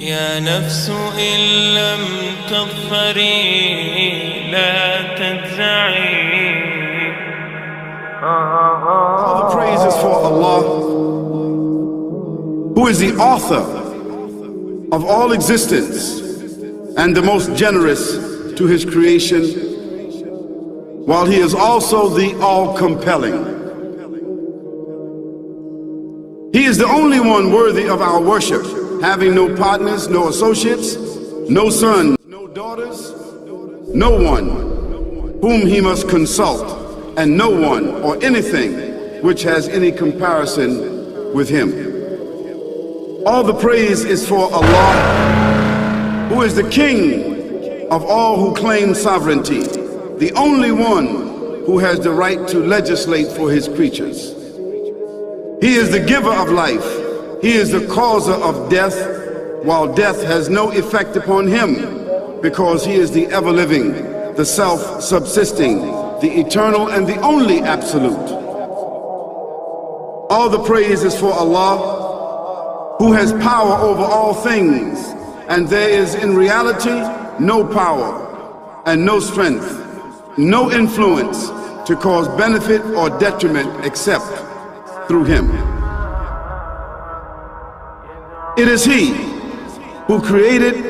يا نفس إن لم تظفري لا تجزعي. All the praise is for Allah, who is the author of all existence and the most generous to his creation, while he is also the all-compelling. He is the only one worthy of our worship, having no partners, no associates, no sons, no daughters, no one whom he must consult, and no one or anything which has any comparison with him. All the praise is for Allah, who is the King of all who claim sovereignty, the only one who has the right to legislate for his creatures. He is the giver of life. He is the causer of death, while death has no effect upon him, because he is the ever-living, the self-subsisting, the eternal and the only absolute. All the praise is for Allah, who has power over all things, and there is in reality no power and no strength, no influence to cause benefit or detriment except through him. It is he who created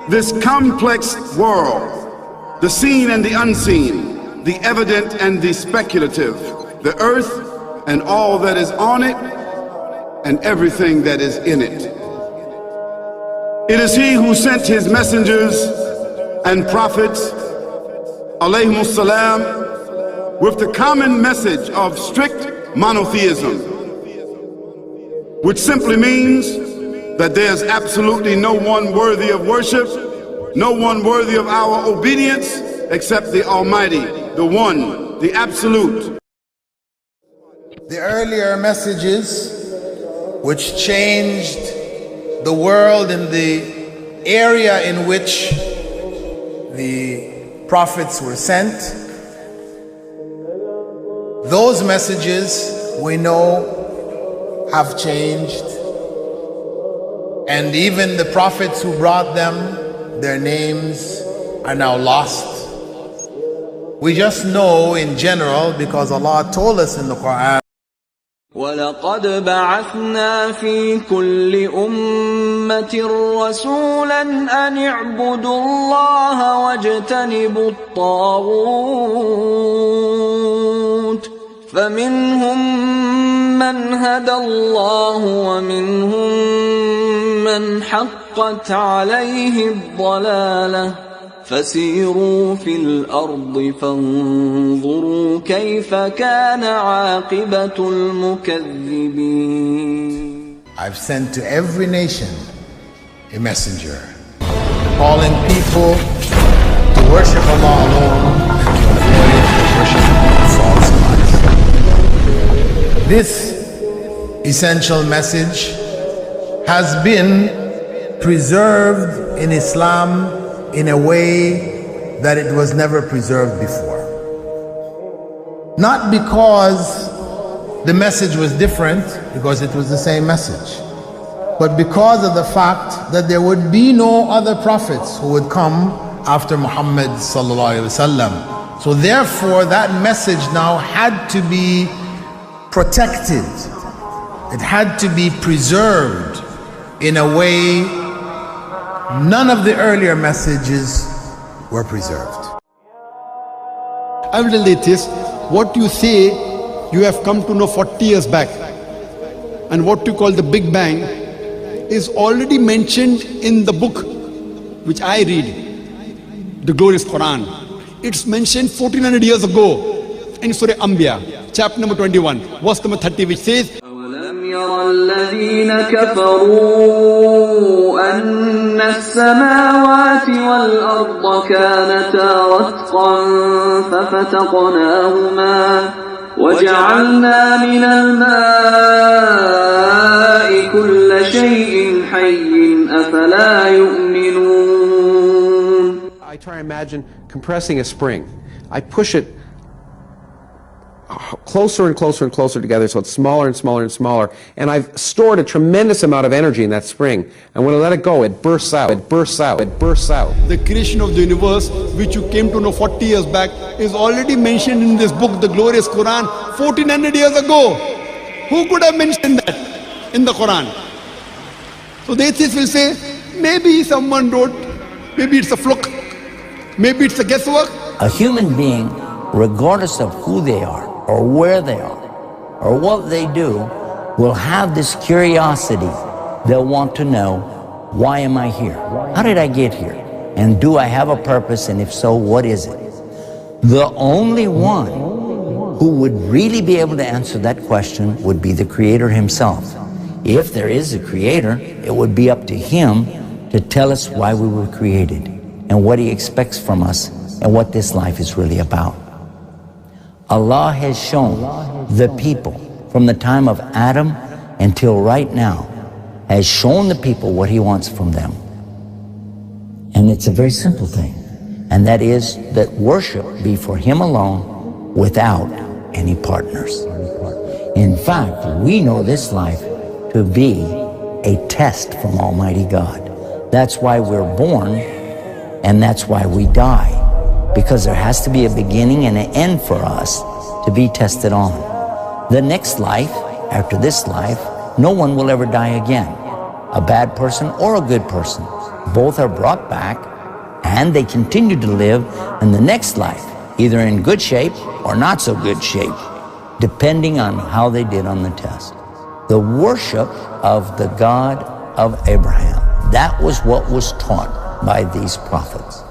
this complex world, the seen and the unseen, the evident and the speculative, the earth and all that is on it and everything that is in it. It is he who sent his messengers and prophets, alayhimus salam, with the common message of strict monotheism, which simply means that there's absolutely no one worthy of worship, no one worthy of our obedience except the Almighty, the One, the Absolute. The earlier messages which changed the world in the area in which the prophets were sent, those messages we know have changed, and even the prophets who brought them, their names are now lost. We just know in general because Allah told us in the Quran, وَلَقَدْ بَعَثْنَا فِي كُلِّ أُمَّةٍ رَسُولًا أَنِ اعْبُدُوا اللَّهَ وَاجْتَنِبُوا الطَّاغُوتَ فَمِنْهُمْ مَنْ هَدَى اللَّهُ وَمِنْهُمْ مَنْ حَقَّتْ عَلَيْهِ الضَّلَالَةُ فسيروا في الأرض فانظروا كيف كان عاقبة المكذبين. I've sent to every nation a messenger, calling people to worship Allah alone and to avoid the worship of false gods. This essential message has been preserved in Islam in a way that it was never preserved before. Not because the message was different, because it was the same message, but because of the fact that there would be no other prophets who would come after Muhammad sallallahu alaihi wasallam. So therefore that message now had to be protected. It had to be preserved in a way none of the earlier messages were preserved. I will tell you this, what you say you have come to know 40 years back, and what you call the Big Bang is already mentioned in the book which I read, the glorious Quran. It's mentioned 1400 years ago in Surah Anbiya, chapter number 21, verse number 30, which says, يرى الذين كفروا أن السماوات والأرض كانتا رتقا ففتقناهما وجعلنا من الماء كل شيء حي أفلا يؤمنون. I try to imagine compressing a spring. I push it closer and closer and closer together, so it's smaller and smaller and smaller. And I've stored a tremendous amount of energy in that spring. And when I let it go, it bursts out, it bursts out, it bursts out. The creation of the universe, which you came to know 40 years back, is already mentioned in this book, the glorious Quran, 1400 years ago. Who could have mentioned that in the Quran? So the atheists will say, maybe someone wrote, maybe it's a fluke, maybe it's a guesswork. A human being, regardless of who they are, or where they are, or what they do, will have this curiosity. They'll want to know, why am I here? How did I get here? And do I have a purpose? And if so, what is it? The only one who would really be able to answer that question would be the Creator Himself. If there is a Creator, it would be up to Him to tell us why we were created and what He expects from us and what this life is really about. Allah has shown the people from the time of Adam until right now, has shown the people what He wants from them. And it's a very simple thing, and that is that worship be for Him alone without any partners. In fact, we know this life to be a test from Almighty God. That's why we're born, and that's why we die. Because there has to be a beginning and an end for us to be tested on. The next life, after this life, no one will ever die again. A bad person or a good person. Both are brought back and they continue to live in the next life, either in good shape or not so good shape, depending on how they did on the test. The worship of the God of Abraham, that was what was taught by these prophets.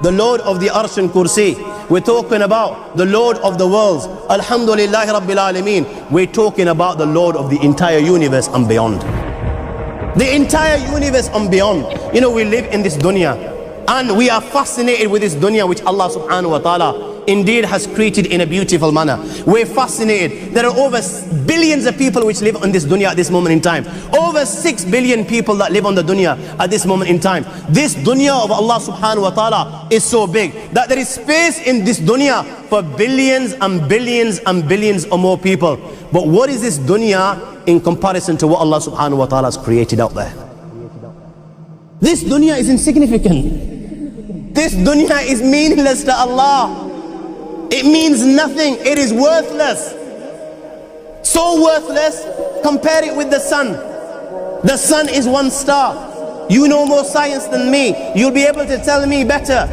The Lord of the Arsh and Kursy. We're talking about the Lord of the worlds. Alhamdulillah Rabbil Alameen. We're talking about the Lord of the entire universe and beyond. The entire universe and beyond. You know, we live in this dunya and we are fascinated with this dunya which Allah subhanahu wa ta'ala indeed has created in a beautiful manner. We're fascinated. There are over billions of people which live on this dunya at this moment in time. Over 6 billion people that live on the dunya at this moment in time. This dunya of Allah subhanahu wa ta'ala is so big that there is space in this dunya for billions and billions and billions or more people. But what is this dunya in comparison to what Allah subhanahu wa ta'ala has created out there? This dunya is insignificant. This dunya is meaningless to Allah. It means nothing. It is worthless. So worthless, compare it with the sun. The sun is one star. You know more science than me. You'll be able to tell me better.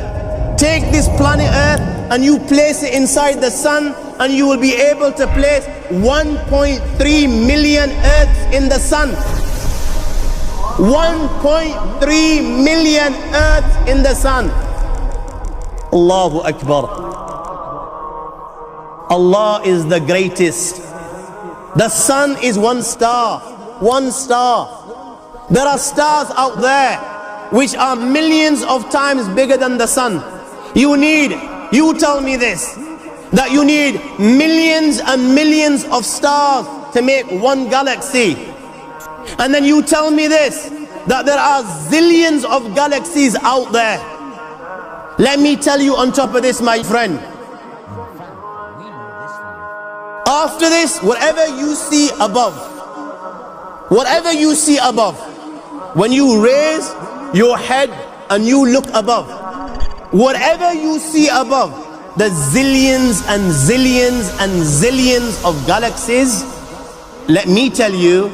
Take this planet Earth and you place it inside the sun and you will be able to place 1.3 million Earths in the sun. 1.3 million Earths in the sun. Allahu Akbar. Allah is the greatest. The sun is one star. One star. There are stars out there which are millions of times bigger than the sun. You tell me this, that you need millions and millions of stars to make one galaxy. And then you tell me this, that there are zillions of galaxies out there. Let me tell you on top of this, my friend, after this, whatever you see above, when you raise your head and you look above, whatever you see above, the zillions and zillions and zillions of galaxies, let me tell you,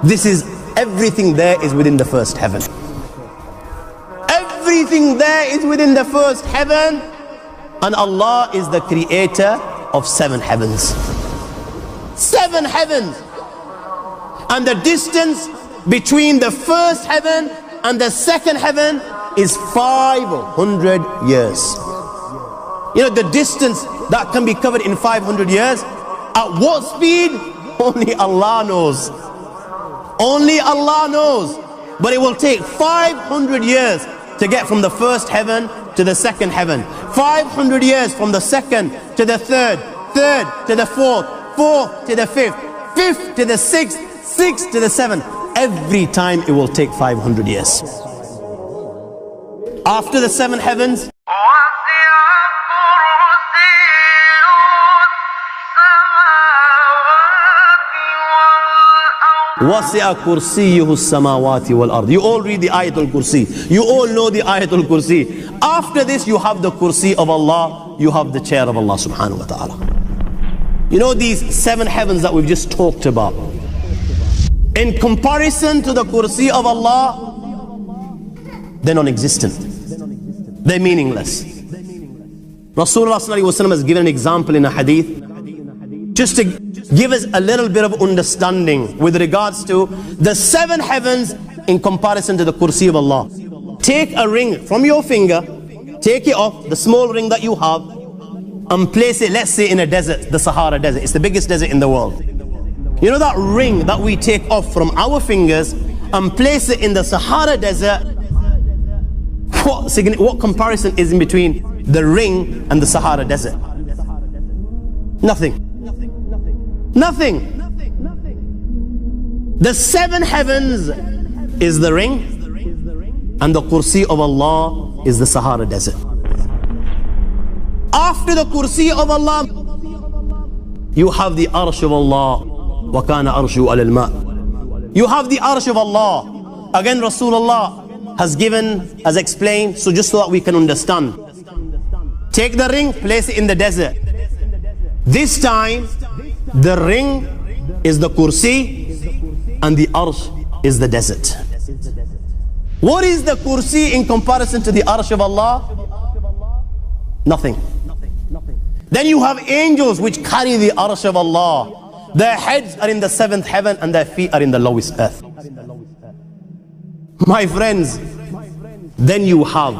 this is everything there is within the first heaven. Everything there is within the first heaven, and Allah is the creator of 7 heavens. 7 heavens. And the distance between the first heaven and the second heaven is 500 years. You know, the distance that can be covered in 500 years, at what speed? Only Allah knows. Only Allah knows. But it will take 500 years to get from the first heaven to the second heaven. 500 years from the second to the third, third to the fourth, fourth to the fifth, fifth to the sixth, sixth to the seventh. Every time it will take 500 years. After the 7 heavens, وَسِعَ كُرْسِيُّهُ السَّمَاوَاتِ وَالْأَرْضِ. You all read the Ayatul Kursi. You all know the Ayatul Kursi. After this you have the Kursi of Allah. You have the chair of Allah subhanahu wa ta'ala. You know these 7 heavens that we've just talked about. In comparison to the Kursi of Allah, they're non-existent. They're meaningless. Rasulullah sallallahu alaihi wasallam has given an example in a hadith just to give us a little bit of understanding with regards to the 7 heavens in comparison to the Kursi of Allah. Take a ring from your finger, take it off, the small ring that you have, and place it, let's say, in a desert, the Sahara Desert. It's the biggest desert in the world. You know that ring that we take off from our fingers and place it in the Sahara Desert? What comparison is in between the ring and the Sahara Desert? Nothing. Nothing. The 7 heavens is the ring, and the Kursi of Allah is the Sahara Desert. After the Kursi of Allah, you have the Arsh of Allah. وَكَانَ أَرْشُهُ عَلَى الْمَاءِ. You have the Arsh of Allah. Again, Rasulullah has explained, so just so that we can understand. Take the ring, place it in the desert. This time, the ring is the Kursi and the Arsh is the desert. What is the Kursi in comparison to the Arsh of Allah? Nothing. Then you have angels which carry the Arsh of Allah. Their heads are in the 7th heaven and their feet are in the lowest earth. My friends, then you have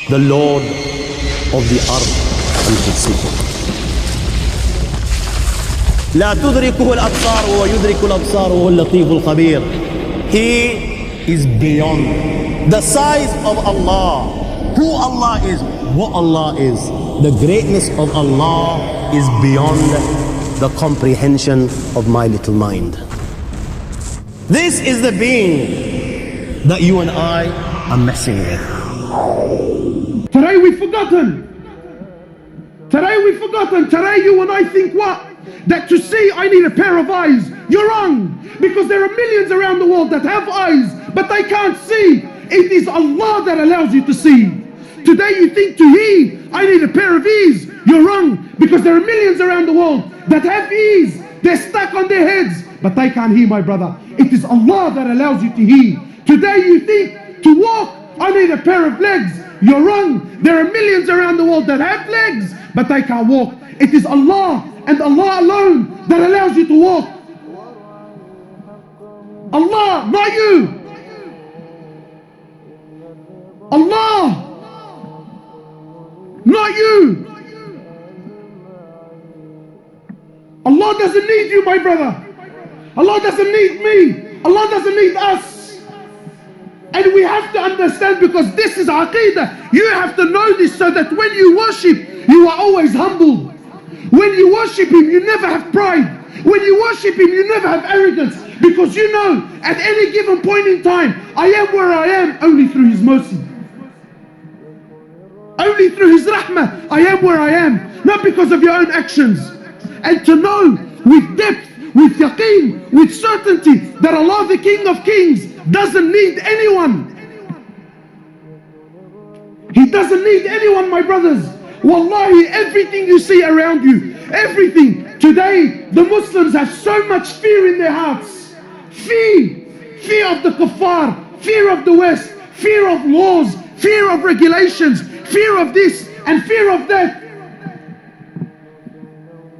the Lord of the Arsh and Kursi. لا تدركه الأبصار ويدرك الأبصار وهو اللطيف الخبير. He is beyond the size of Allah, who Allah is, what Allah is. The greatness of Allah is beyond the comprehension of my little mind. This is the being that you and I are messing with. Today we've forgotten. Today you and I think what? That to see I need a pair of eyes. You're wrong. Because there are millions around the world that have eyes, but they can't see. It is Allah that allows you to see. Today you think to hear, I need a pair of ears. You're wrong. Because there are millions around the world that have ears. They're stuck on their heads, but they can't hear, my brother. It is Allah that allows you to hear. Today you think to walk, I need a pair of legs. You're wrong. There are millions around the world that have legs, but they can't walk. It is Allah and Allah alone that allows you to walk. Allah, not you. Allah, not you. Allah doesn't need you, my brother. Allah doesn't need me. Allah doesn't need us. And we have to understand, because this is Aqidah. You have to know this so that when you worship, you are always humble. When you worship Him, you never have pride. When you worship Him, you never have arrogance. Because you know, at any given point in time, I am where I am only through His mercy. Only through His rahmah, I am where I am. Not because of your own actions. And to know with depth, with yaqeen, with certainty, that Allah, the King of Kings, doesn't need anyone. He doesn't need anyone, my brothers. Wallahi, everything you see around you, everything. Today, the Muslims have so much fear in their hearts. Fear of the kuffar, fear of the West, fear of laws, fear of regulations, fear of this and fear of that.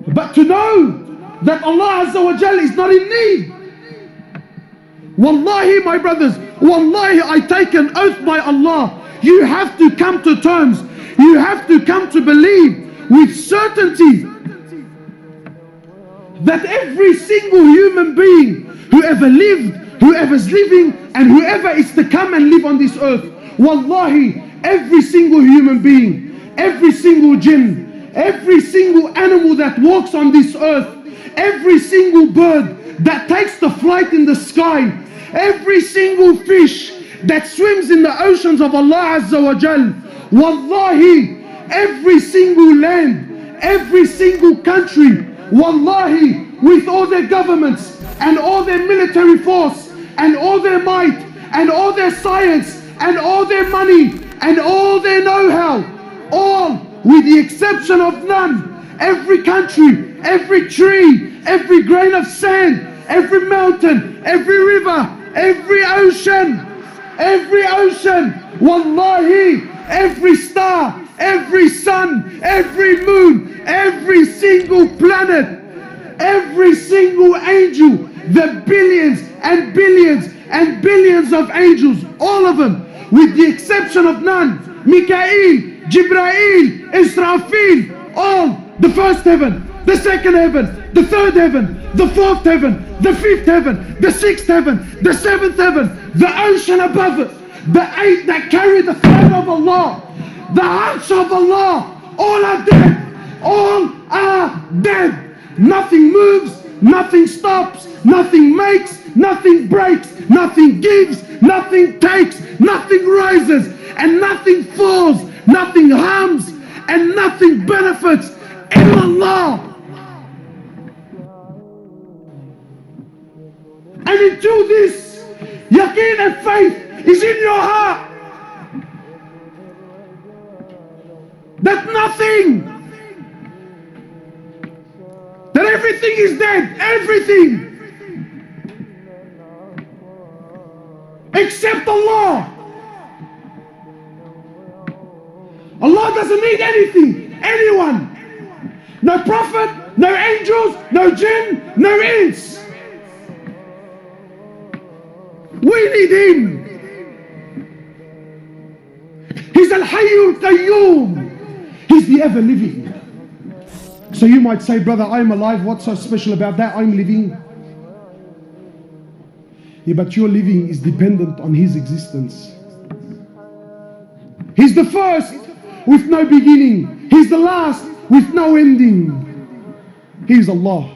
But to know that Allah Azza wa Jal is not in need. Wallahi, my brothers, wallahi, I take an oath by Allah. You have to come to terms. You have to come to believe with certainty that every single human being who ever lived, whoever's living, and whoever is to come and live on this earth, wallahi, every single human being, every single jinn, every single animal that walks on this earth, every single bird that takes the flight in the sky, every single fish that swims in the oceans of Allah Azza wa Jal, wallahi, every single land, every single country, wallahi, with all their governments and all their military force and all their might and all their science and all their money and all their know-how, all with the exception of none. Every country, every tree, every grain of sand, every mountain, every river, every ocean, wallahi, every star, every sun, every moon, every single planet, every single angel, the billions and billions and billions of angels, all of them, with the exception of none, Mikael, Jibrail, Israfil, all, the first heaven, the second heaven, the third heaven, the fourth heaven, the fifth heaven, the sixth heaven, the seventh heaven, the ocean above it, the eight that carry the throne of Allah, the arsh of Allah, all are dead, all are dead. Nothing moves, nothing stops, nothing makes, nothing breaks, nothing gives, nothing takes, nothing rises, and nothing falls, nothing harms, and nothing benefits in Allah. And until this yaqeen and faith is in your heart, that nothing, that everything is dead, everything, except Allah. Allah doesn't need anything, anyone. No prophet, no angels, no jinn, no ins. We need Him. He's Al-Hayyul Qayyum. He's the ever-living. So you might say, brother, I'm alive. What's so special about that? I'm living. Yeah, but your living is dependent on His existence. He's the first with no beginning. He's the last with no ending. He is Allah.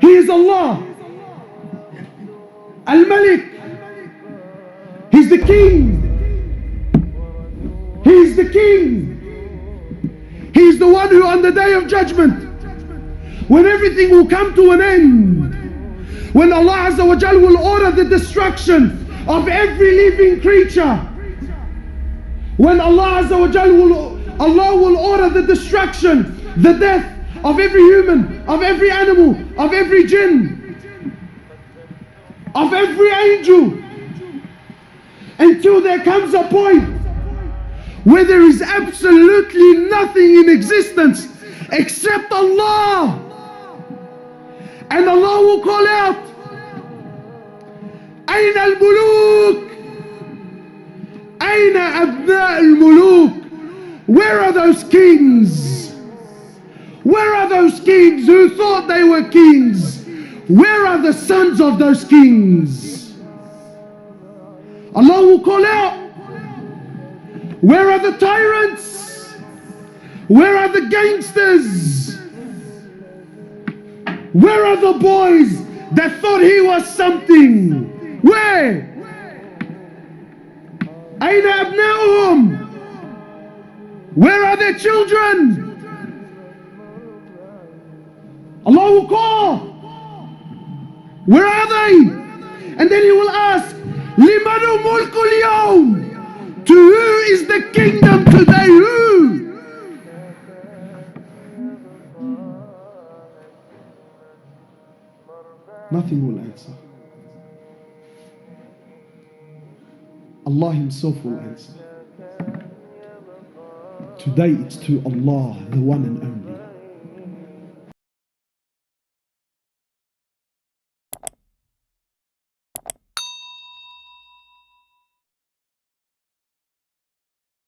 He is Allah. Al-Malik. He's the King. He's the King. He's the one who on the day of judgment, when everything will come to an end, when Allah Azza wa Jal will order the destruction of every living creature, when Allah Azza wa Jal will order the destruction, the death of every human, of every animal, of every jinn, of every angel, until there comes a point where there is absolutely nothing in existence except Allah. And Allah will call out, أين الملوك? أين أبناء الملوك? Where are those kings? Where are those kings who thought they were kings? Where are the sons of those kings? Allah will call out, where are the tyrants? Where are the gangsters? Where are the boys that thought he was something? Where? أين أبناؤهم? Where are their children? Allah will call. Where are they? And then He will ask, لِمَنُ مُلْكُ الْيَوْمِ? To who is the kingdom today? Who? Nothing will answer. Allah Himself will answer. Today it's to Allah, the one and only.